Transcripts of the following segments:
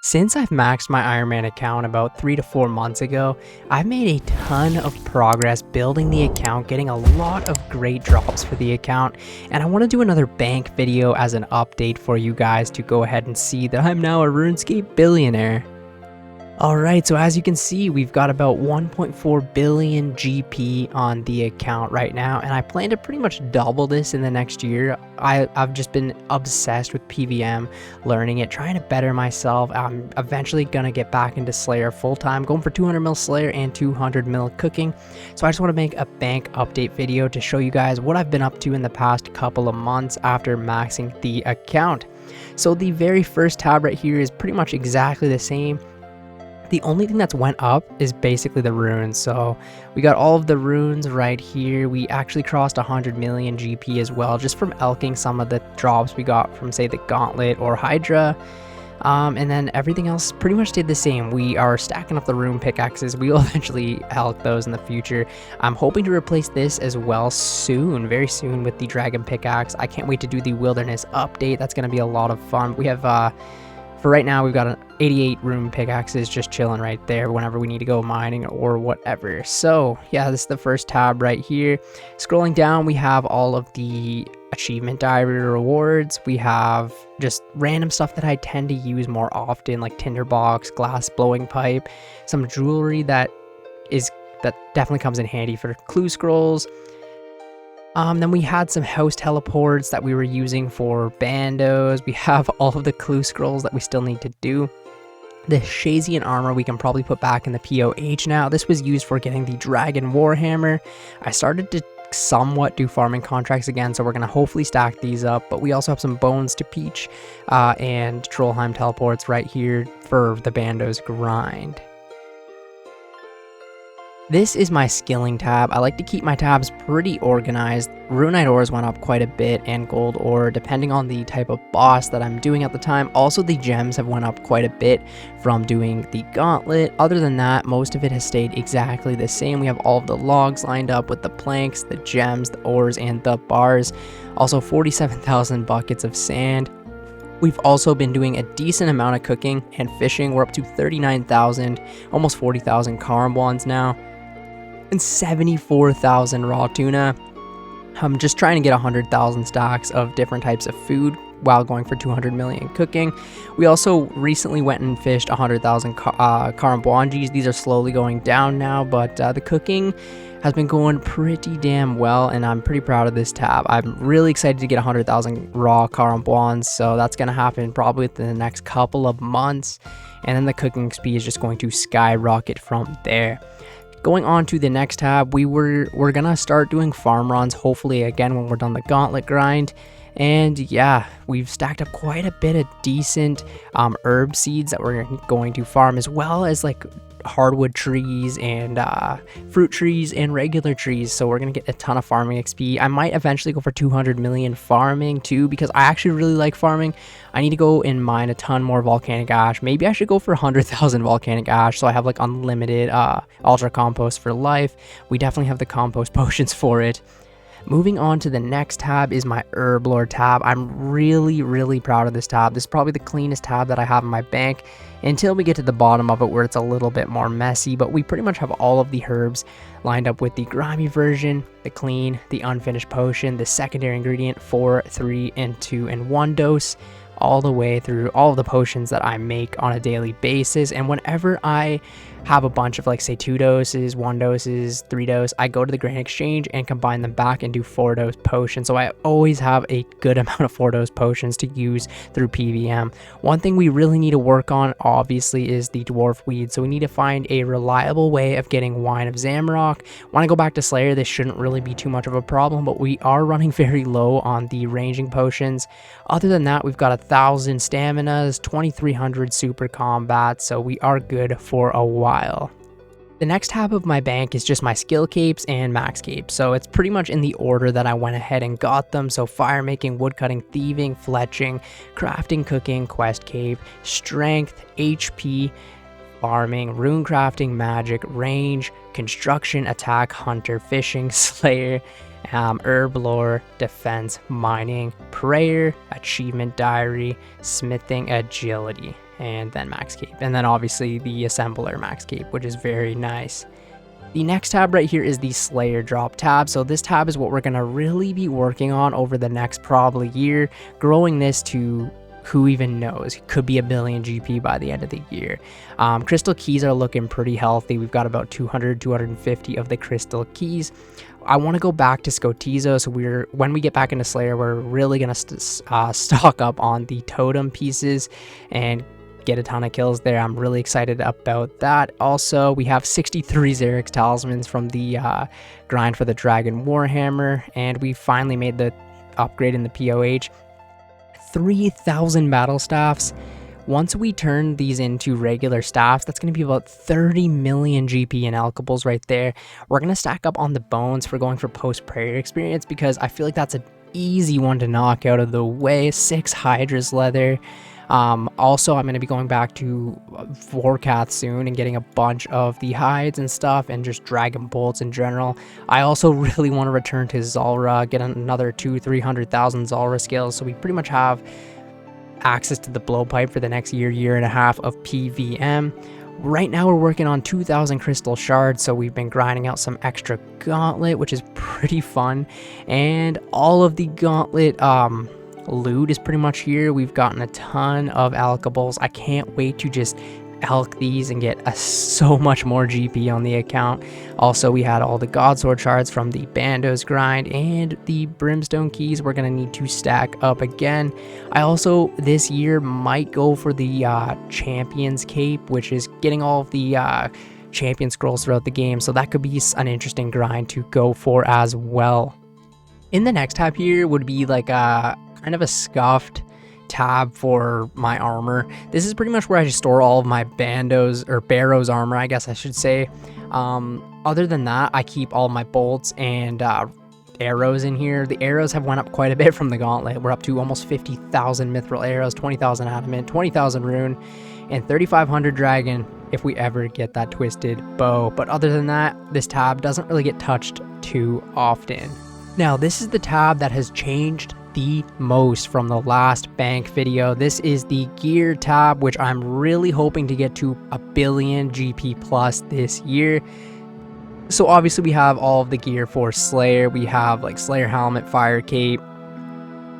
Since I've maxed my Ironman account about 3 to 4 months ago, I've made a ton of progress building the account, getting a lot of great drops for the account, and I want to do another bank video as an update for you guys to go ahead and see that I'm now a RuneScape billionaire. Alright, so as you can see, we've got about 1.4 billion GP on the account right now, and I plan to pretty much double this in the next year. I've just been obsessed with PVM, learning it, trying to better myself. I'm eventually going to get back into Slayer full-time, going for 200 mil Slayer and 200 mil cooking. So I just want to make a bank update video to show you guys what I've been up to in the past couple of months after maxing the account. So the very first tab right here is pretty much exactly the same. The only thing that's went up is basically the runes. So we got all of the runes right here. We actually crossed 100 million GP as well, just from elking some of the drops we got from, say, the Gauntlet or Hydra. And then everything else pretty much stayed the same. We are stacking up the rune pickaxes. We will eventually elk those in the future. I'm hoping to replace this as well soon, very soon, with the dragon pickaxe. I can't wait to do the wilderness update. That's going to be a lot of fun. We have for right now, we've got an 88 rune pickaxes just chilling right there whenever we need to go mining or whatever. So yeah, this is the first tab right here. Scrolling down, we have all of the achievement diary rewards. We have just random stuff that I tend to use more often, like tinderbox, glass blowing pipe, some jewelry that definitely comes in handy for clue scrolls. Then we had some house teleports that we were using for bandos. We have all of the clue scrolls that we still need to do. The Shazian armor we can probably put back in the POH now. This was used for getting the Dragon Warhammer. I started to somewhat do farming contracts again, so we're going to hopefully stack these up. But we also have some Bones to Peach and Trollheim teleports right here for the bandos grind. This is my skilling tab. I like to keep my tabs pretty organized. Runite ores went up quite a bit, and gold ore, depending on the type of boss that I'm doing at the time. Also, the gems have went up quite a bit from doing the gauntlet. Other than that, most of it has stayed exactly the same. We have all of the logs lined up with the planks, the gems, the ores, and the bars. Also, 47,000 buckets of sand. We've also been doing a decent amount of cooking and fishing. We're up to 39,000, almost 40,000 Karambwans now, and 74,000 raw tuna. I'm just trying to get 100,000 stacks of different types of food while going for 200 million cooking. We also recently went and fished 100,000 Karambwanjis. These are slowly going down now, but the cooking has been going pretty damn well, and I'm pretty proud of this tab. I'm really excited to get 100,000 raw Karambwans, so that's going to happen probably within the next couple of months, and then the cooking speed is just going to skyrocket from there. Going on to the next tab, we're gonna start doing farm runs, hopefully again when we're done the gauntlet grind. And yeah, we've stacked up quite a bit of decent herb seeds that we're going to farm, as well as like hardwood trees and fruit trees and regular trees. So we're gonna get a ton of farming XP. I might eventually go for 200 million farming too, because I actually really like farming. I need to go and mine a ton more volcanic ash. Maybe I should go for 100,000 volcanic ash, so I have like unlimited ultra compost for life. We definitely have the compost potions for it. Moving on to the next tab is my herb lore tab. I'm really proud of this tab. This is probably the cleanest tab that I have in my bank, until we get to the bottom of it where it's a little bit more messy. But we pretty much have all of the herbs lined up with the grimy version, the clean, the unfinished potion, the secondary ingredient, 4, 3, and 2, and 1 dose, all the way through all of the potions that I make on a daily basis. And whenever I have a bunch of, like, say 2 doses, 1 doses, 3 dose, I go to the grain exchange and combine them back and do 4 dose potions. So I always have a good amount of 4 dose potions to use through PVM. One thing we really need to work on, obviously, is the dwarf weed. So we need to find a reliable way of getting wine of Zamrock. When I go back to Slayer, this shouldn't really be too much of a problem, but we are running very low on the ranging potions. Other than that, we've got 1,000 staminas, 2,300 super combat, so we are good for a while. The next tab of my bank is just my skill capes and max capes, so it's pretty much in the order that I went ahead and got them. So fire making, woodcutting, thieving, fletching, crafting, cooking, quest cape, strength, HP, farming, rune crafting, magic, range, construction, attack, hunter, fishing, slayer, herb lore, defense, mining, prayer, achievement diary, smithing, agility. and then max cape, and then obviously the assembler max cape, which is very nice. The next tab right here is the Slayer drop tab. So this tab is what we're going to really be working on over the next probably year, growing this to, who even knows, it could be a billion GP by the end of the year. Crystal keys are looking pretty healthy. We've got about 200, 250 of the crystal keys. I want to go back to Scotizo, so when we get back into Slayer, we're really going to stock up on the totem pieces and get a ton of kills there. I'm really excited about that. Also, we have 63 Xerix talismans from the grind for the Dragon Warhammer, and we finally made the upgrade in the POH. 3,000 battle staffs. Once we turn these into regular staffs, that's going to be about 30 million GP and alchables right there. We're going to stack up on the bones for going for post-prayer experience, because I feel like that's an easy one to knock out of the way. 6 Hydra's leather. Also, I'm going to be going back to Vorkath soon and getting a bunch of the hides and stuff, and just dragon bolts in general. I also really want to return to Zulrah, get another 200,000-300,000 Zulrah skills, so we pretty much have access to the blowpipe for the next year and a half of PVM. Right now we're working on 2,000 crystal shards, so we've been grinding out some extra gauntlet, which is pretty fun, and all of the gauntlet loot is pretty much here. We've gotten a ton of alchables. I can't wait to just elk these and get so much more GP on the account. Also, we had all the Godsword shards from the Bandos grind, and the Brimstone keys we're going to need to stack up again. I also, this year, might go for the Champions Cape, which is getting all of the Champion Scrolls throughout the game, so that could be an interesting grind to go for as well. In the next tab here would be like a kind of a scuffed tab for my armor. This is pretty much where I just store all of my Bandos, or Barrows armor, I guess I should say. Other than that, I keep all my bolts and arrows in here. The arrows have went up quite a bit from the gauntlet. We're up to almost 50,000 mithril arrows, 20,000 adamant, 20,000 rune, and 3,500 dragon if we ever get that twisted bow. But other than that, this tab doesn't really get touched too often. Now, this is the tab that has changed the most from the last bank video. This is the gear tab, which I'm really hoping to get to a billion GP plus this year. So obviously we have all of the gear for Slayer. We have like Slayer helmet, fire cape,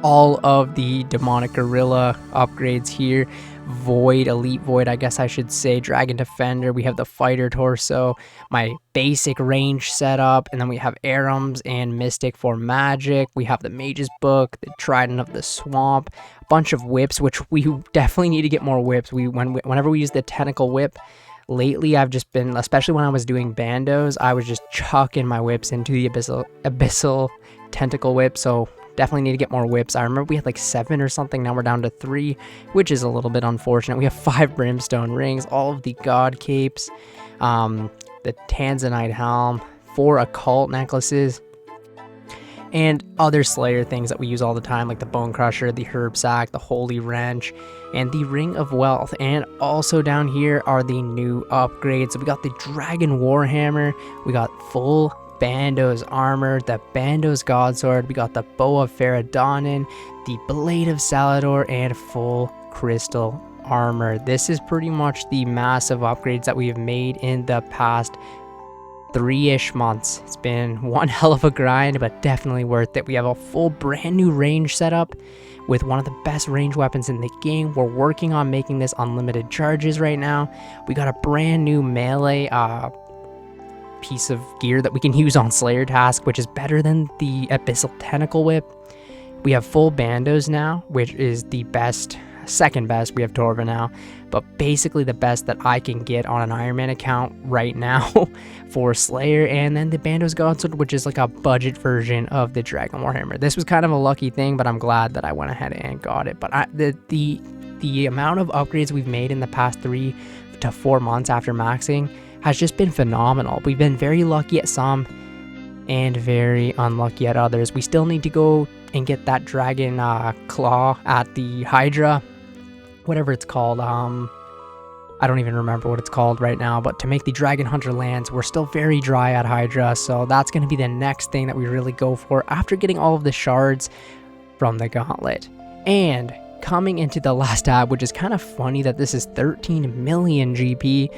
all of the demonic gorilla upgrades here, void, elite void, I guess I should say, dragon defender. We have the fighter torso, my basic range setup, and then we have Arums and mystic for magic. We have the mage's book, the trident of the swamp, a bunch of whips, which we definitely need to get more whips. Whenever we use the tentacle whip lately, I've just been, especially when I was doing bandos, I was just chucking my whips into the abyssal tentacle whip. So definitely need to get more whips. I remember we had like 7 or something. Now we're down to 3, which is a little bit unfortunate. We have 5 brimstone rings, all of the god capes, the Tanzanite helm, 4 occult necklaces, and other Slayer things that we use all the time, like the bone crusher, the herb sack, the holy wrench, and the ring of wealth. And also down here are the new upgrades. So we got the dragon warhammer, we got full Bandos armor, the Bandos godsword, we got the bow of Pharadonin, the blade of Salador, and full crystal armor. This is pretty much the massive upgrades that we have made in the past 3-ish months. It's been one hell of a grind, but definitely worth it. We have a full brand new range setup with one of the best range weapons in the game. We're working on making this unlimited charges right now. We got a brand new melee piece of gear that we can use on Slayer task, which is better than the abyssal tentacle whip. We have full bandos now, which is the best, second best. We have Torva now, but basically the best that I can get on an Ironman account right now for Slayer. And then the Bandos Godsword, which is like a budget version of the Dragon Warhammer. This was kind of a lucky thing, but I'm glad that I went ahead and got it. But the amount of upgrades we've made in the past 3 to 4 months after maxing has just been phenomenal. We've been very lucky at some and very unlucky at others. We still need to go and get that dragon claw at the Hydra, whatever it's called. I don't even remember what it's called right now, but to make the Dragon Hunter lands, we're still very dry at Hydra, so that's going to be the next thing that we really go for after getting all of the shards from the gauntlet. And coming into the last tab, which is kind of funny that this is 13 million GP.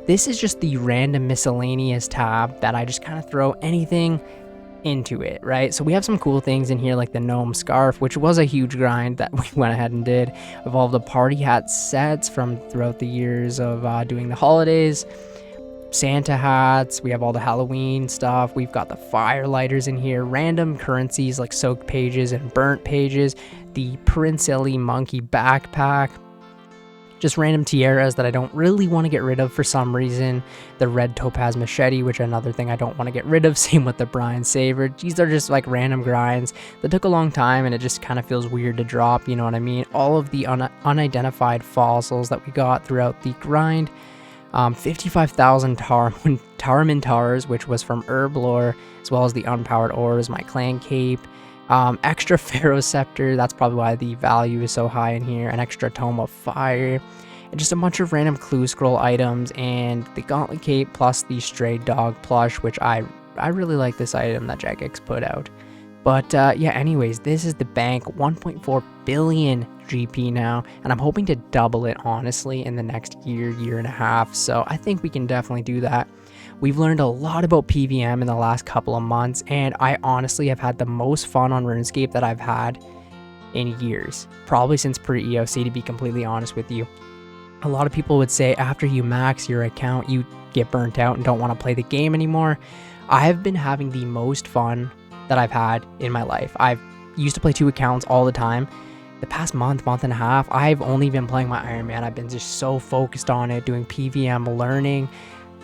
This is just the random miscellaneous tab that I just kind of throw anything into it, right? So we have some cool things in here like the gnome scarf, which was a huge grind that we went ahead and did. We have all the party hat sets from throughout the years of doing the holidays. Santa hats, we have all the Halloween stuff, we've got the fire lighters in here, random currencies like soaked pages and burnt pages, the Prince Ellie monkey backpack, just random tiaras that I don't really want to get rid of for some reason, the red topaz machete, which is another thing I don't want to get rid of, same with the Brian Saver. These are just like random grinds that took a long time and it just kind of feels weird to drop, you know what I mean? All of the unidentified fossils that we got throughout the grind. 55,000 Tarmintars, which was from Herblore, as well as the unpowered ores, my clan cape, extra Pharaoh Scepter, that's probably why the value is so high in here, an extra Tome of Fire, and just a bunch of random clue scroll items, and the Gauntlet Cape plus the Stray Dog plush, which I really like this item that Jagex put out. But yeah, anyways, this is the bank, 1.4 billion GP now, and I'm hoping to double it honestly in the next year and a half, so I think we can definitely do that. We've learned a lot about PVM in the last couple of months, and I honestly have had the most fun on RuneScape that I've had in years, probably since pre-EOC, to be completely honest with you. A lot of people would say after you max your account you get burnt out and don't want to play the game anymore. I have been having the most fun that I've had in my life. I've used to play 2 accounts all the time. The past month and a half, I've only been playing my Ironman. I've been just so focused on it, doing PVM, learning,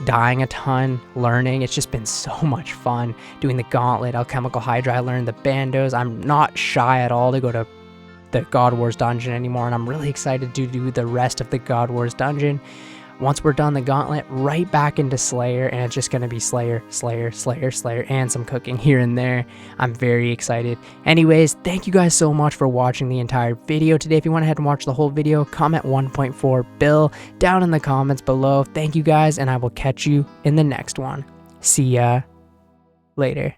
dying a ton, learning. It's just been so much fun doing the Gauntlet, Alchemical Hydra. I learned the Bandos. I'm not shy at all to go to the God Wars dungeon anymore, and I'm really excited to do the rest of the God Wars dungeon. Once we're done the Gauntlet, right back into Slayer, and it's just going to be Slayer, and some cooking here and there. I'm very excited. Anyways, thank you guys so much for watching the entire video today. If you want to head and watch the whole video, comment 1.4 Bill down in the comments below. Thank you guys, and I will catch you in the next one. See ya later.